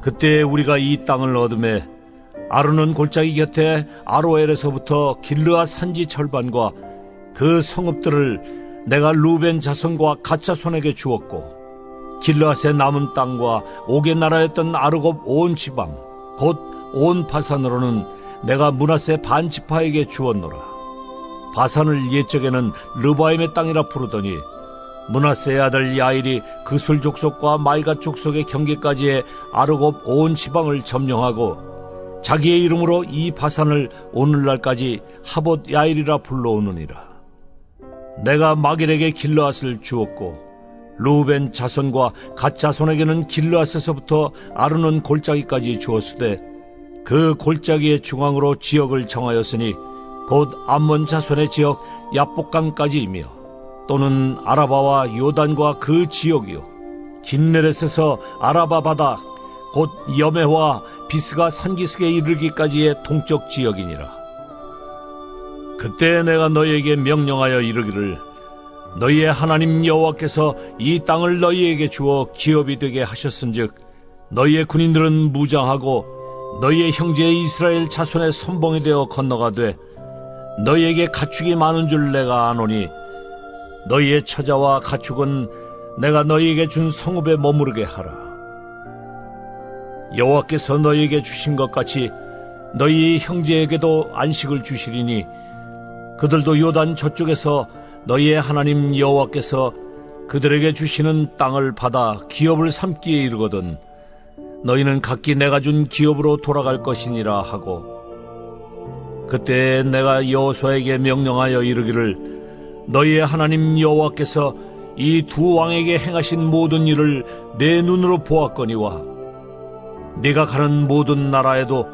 그때 우리가 이 땅을 얻음에 아르논 골짜기 곁에 아로엘에서부터 길르앗 산지 절반과 그 성읍들을 내가 루벤 자손과 갓 자손에게 주었고, 길르앗의 남은 땅과 옥의 나라였던 아르곱 온 지방 곧 온 바산으로는 내가 므낫세 반 지파에게 주었노라. 바산을 옛적에는 르바임의 땅이라 부르더니 므낫세의 아들 야일이 그술 족속과 마이갓 족속의 경계까지의 아르곱 온 지방을 점령하고 자기의 이름으로 이 바산을 오늘날까지 하봇 야일이라 불러오느니라. 내가 마길에게 길르앗을 주었고 루벤 자손과 갓 자손에게는 길르앗에서부터 아르논 골짜기까지 주었으되 그 골짜기의 중앙으로 지역을 정하였으니 곧 암몬 자손의 지역 야복강까지이며 또는 아라바와 요단과 그 지역이요 긴네렛에서 아라바 바다 곧 여메와 비스가 산기슭에 이르기까지의 동쪽 지역이니라. 그때 내가 너희에게 명령하여 이르기를 너희의 하나님 여호와께서 이 땅을 너희에게 주어 기업이 되게 하셨은즉 너희의 군인들은 무장하고 너희의 형제 이스라엘 자손의 선봉이 되어 건너가되 너희에게 가축이 많은 줄 내가 아노니 너희의 처자와 가축은 내가 너희에게 준 성읍에 머무르게 하라. 여호와께서 너희에게 주신 것 같이 너희 형제에게도 안식을 주시리니 그들도 요단 저쪽에서 너희의 하나님 여호와께서 그들에게 주시는 땅을 받아 기업을 삼기에 이르거든 너희는 각기 내가 준 기업으로 돌아갈 것이니라 하고, 그때 내가 여호수아에게 명령하여 이르기를 너희의 하나님 여호와께서 이 두 왕에게 행하신 모든 일을 내 눈으로 보았거니와 네가 가는 모든 나라에도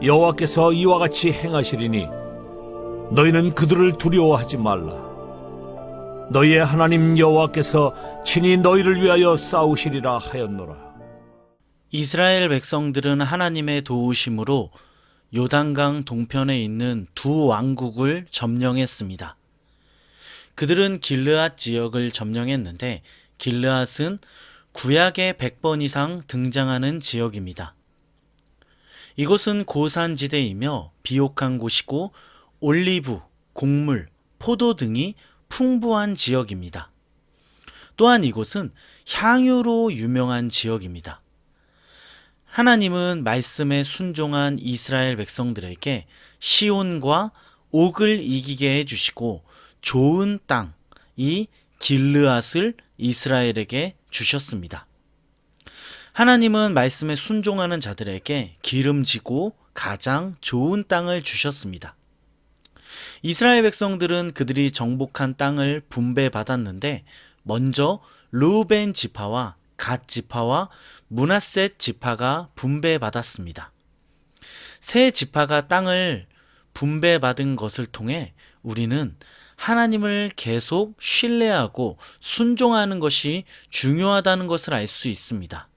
여호와께서 이와 같이 행하시리니 너희는 그들을 두려워하지 말라. 너희의 하나님 여호와께서 친히 너희를 위하여 싸우시리라 하였노라. 이스라엘 백성들은 하나님의 도우심으로 요단강 동편에 있는 두 왕국을 점령했습니다. 그들은 길르앗 지역을 점령했는데 길르앗은 구약에 100번 이상 등장하는 지역입니다. 이곳은 고산지대이며 비옥한 곳이고 올리브, 곡물, 포도 등이 풍부한 지역입니다. 또한 이곳은 향유로 유명한 지역입니다. 하나님은 말씀에 순종한 이스라엘 백성들에게 시온과 옥을 이기게 해주시고 좋은 땅, 이 길르앗을 이스라엘에게 주셨습니다. 하나님은 말씀에 순종하는 자들에게 기름지고 가장 좋은 땅을 주셨습니다. 이스라엘 백성들은 그들이 정복한 땅을 분배받았는데 먼저 르우벤 지파와 갓 지파와 므낫셋 지파가 분배받았습니다. 세 지파가 땅을 분배받은 것을 통해 우리는 하나님을 계속 신뢰하고 순종하는 것이 중요하다는 것을 알 수 있습니다.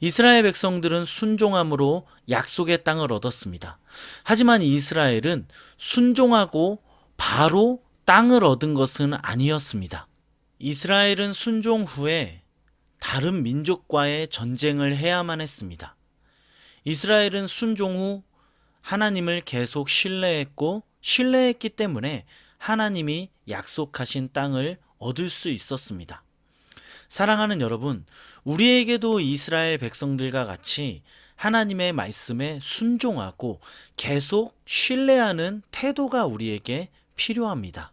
이스라엘 백성들은 순종함으로 약속의 땅을 얻었습니다. 하지만 이스라엘은 순종하고 바로 땅을 얻은 것은 아니었습니다. 이스라엘은 순종 후에 다른 민족과의 전쟁을 해야만 했습니다. 이스라엘은 순종 후 하나님을 계속 신뢰했기 때문에 하나님이 약속하신 땅을 얻을 수 있었습니다. 사랑하는 여러분, 우리에게도 이스라엘 백성들과 같이 하나님의 말씀에 순종하고 계속 신뢰하는 태도가 우리에게 필요합니다.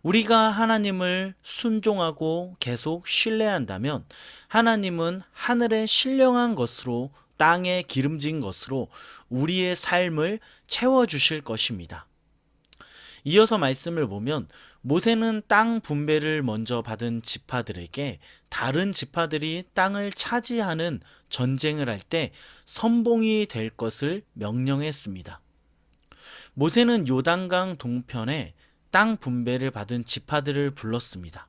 우리가 하나님을 순종하고 계속 신뢰한다면 하나님은 하늘의 신령한 것으로 땅에 기름진 것으로 우리의 삶을 채워주실 것입니다. 이어서 말씀을 보면 모세는 땅 분배를 먼저 받은 지파들에게 다른 지파들이 땅을 차지하는 전쟁을 할 때 선봉이 될 것을 명령했습니다. 모세는 요단강 동편에 땅 분배를 받은 지파들을 불렀습니다.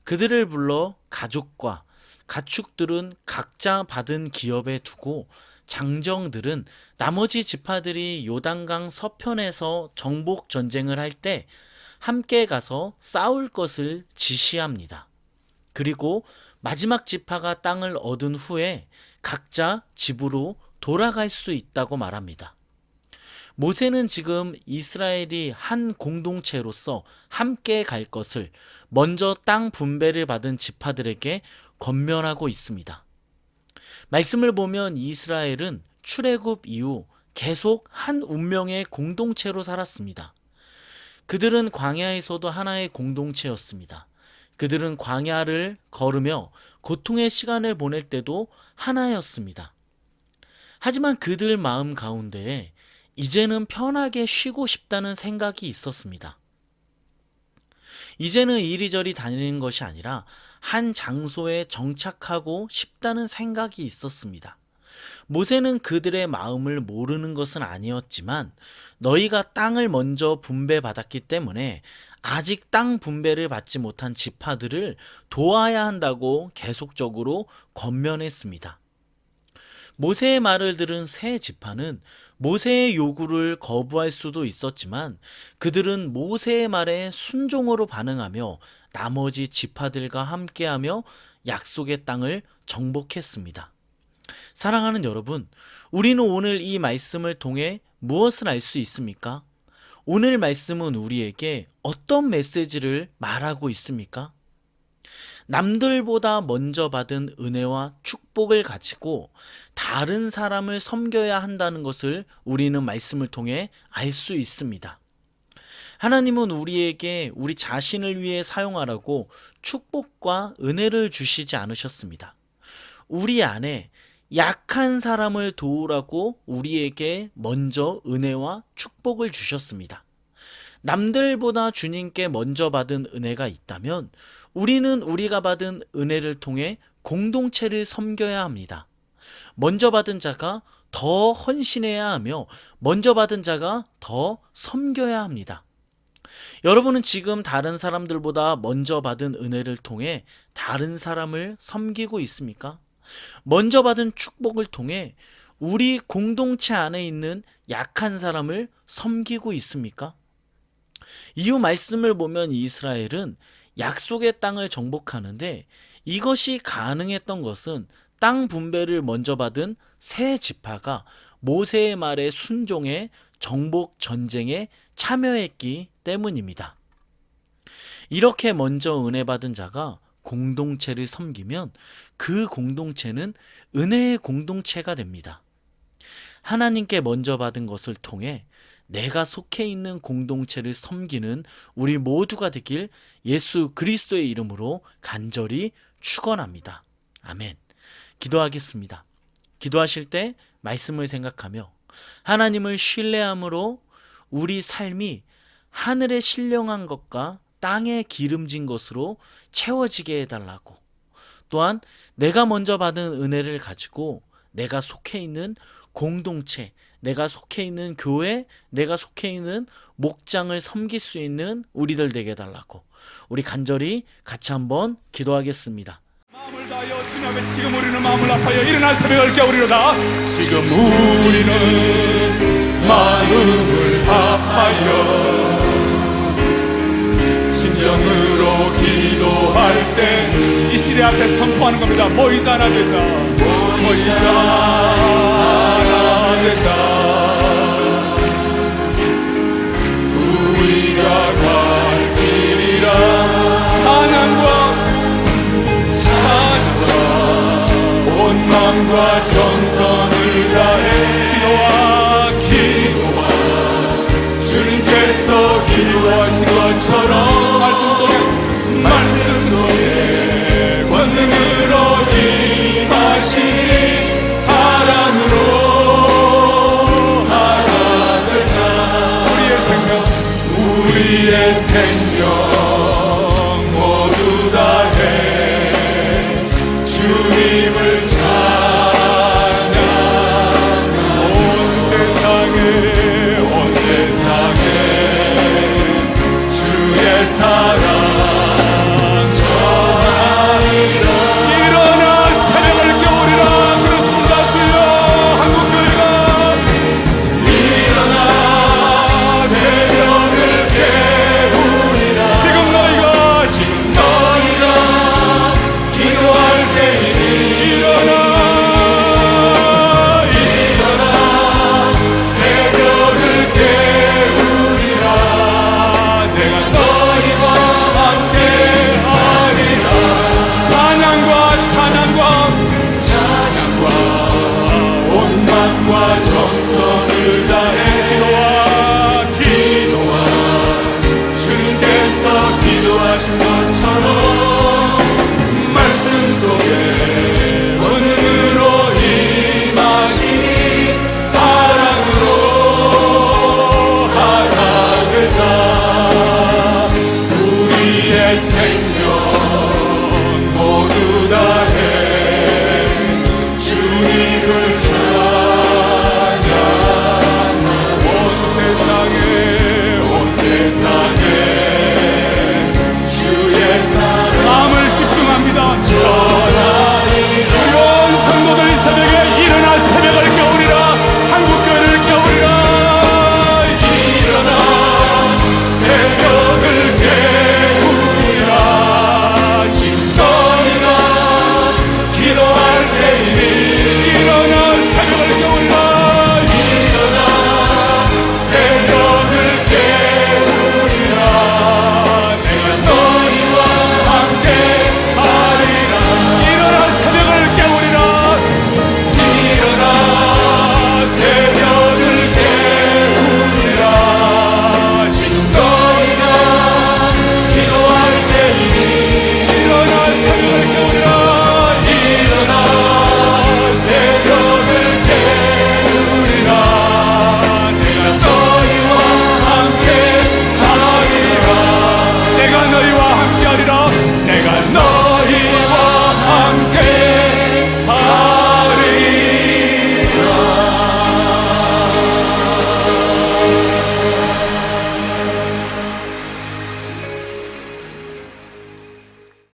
그들을 불러 가족과 가축들은 각자 받은 기업에 두고 장정들은 나머지 지파들이 요단강 서편에서 정복 전쟁을 할 때 함께 가서 싸울 것을 지시합니다. 그리고 마지막 지파가 땅을 얻은 후에 각자 집으로 돌아갈 수 있다고 말합니다. 모세는 지금 이스라엘이 한 공동체로서 함께 갈 것을 먼저 땅 분배를 받은 지파들에게 권면하고 있습니다. 말씀을 보면 이스라엘은 출애굽 이후 계속 한 운명의 공동체로 살았습니다. 그들은 광야에서도 하나의 공동체였습니다. 그들은 광야를 걸으며 고통의 시간을 보낼 때도 하나였습니다. 하지만 그들 마음 가운데에 이제는 편하게 쉬고 싶다는 생각이 있었습니다. 이제는 이리저리 다니는 것이 아니라 한 장소에 정착하고 싶다는 생각이 있었습니다. 모세는 그들의 마음을 모르는 것은 아니었지만 너희가 땅을 먼저 분배받았기 때문에 아직 땅 분배를 받지 못한 지파들을 도와야 한다고 계속적으로 권면했습니다. 모세의 말을 들은 세 지파는 모세의 요구를 거부할 수도 있었지만 그들은 모세의 말에 순종으로 반응하며 나머지 지파들과 함께하며 약속의 땅을 정복했습니다. 사랑하는 여러분, 우리는 오늘 이 말씀을 통해 무엇을 알 수 있습니까? 오늘 말씀은 우리에게 어떤 메시지를 말하고 있습니까? 남들보다 먼저 받은 은혜와 축복을 가지고 다른 사람을 섬겨야 한다는 것을 우리는 말씀을 통해 알 수 있습니다. 하나님은 우리에게 우리 자신을 위해 사용하라고 축복과 은혜를 주시지 않으셨습니다. 우리 안에 약한 사람을 도우라고 우리에게 먼저 은혜와 축복을 주셨습니다. 남들보다 주님께 먼저 받은 은혜가 있다면 우리는 우리가 받은 은혜를 통해 공동체를 섬겨야 합니다. 먼저 받은 자가 더 헌신해야 하며 먼저 받은 자가 더 섬겨야 합니다. 여러분은 지금 다른 사람들보다 먼저 받은 은혜를 통해 다른 사람을 섬기고 있습니까? 먼저 받은 축복을 통해 우리 공동체 안에 있는 약한 사람을 섬기고 있습니까? 이후 말씀을 보면 이스라엘은 약속의 땅을 정복하는데 이것이 가능했던 것은 땅 분배를 먼저 받은 세 지파가 모세의 말에 순종해 정복 전쟁에 참여했기 때문입니다. 이렇게 먼저 은혜 받은 자가 공동체를 섬기면 그 공동체는 은혜의 공동체가 됩니다. 하나님께 먼저 받은 것을 통해 내가 속해 있는 공동체를 섬기는 우리 모두가 되길 예수 그리스도의 이름으로 간절히 축원합니다. 아멘. 기도하겠습니다. 기도하실 때 말씀을 생각하며 하나님을 신뢰함으로 우리 삶이 하늘에 신령한 것과 땅에 기름진 것으로 채워지게 해달라고, 또한 내가 먼저 받은 은혜를 가지고 내가 속해 있는 공동체, 내가 속해 있는 교회, 내가 속해 있는 목장을 섬길 수 있는 우리들 되게 해달라고 우리 간절히 같이 한번 기도하겠습니다. 마음을 다하여 주님 앞에 지금 우리는 마음을 아파여 일어날 새벽을 깨우리로다. 지금 우리는 마음을 아파여 진정으로 기도할 때 이 시대 앞에 선포하는 겁니다. 모이자 하나 되자, 모이자 하나 되자. 우리가 갈 길이라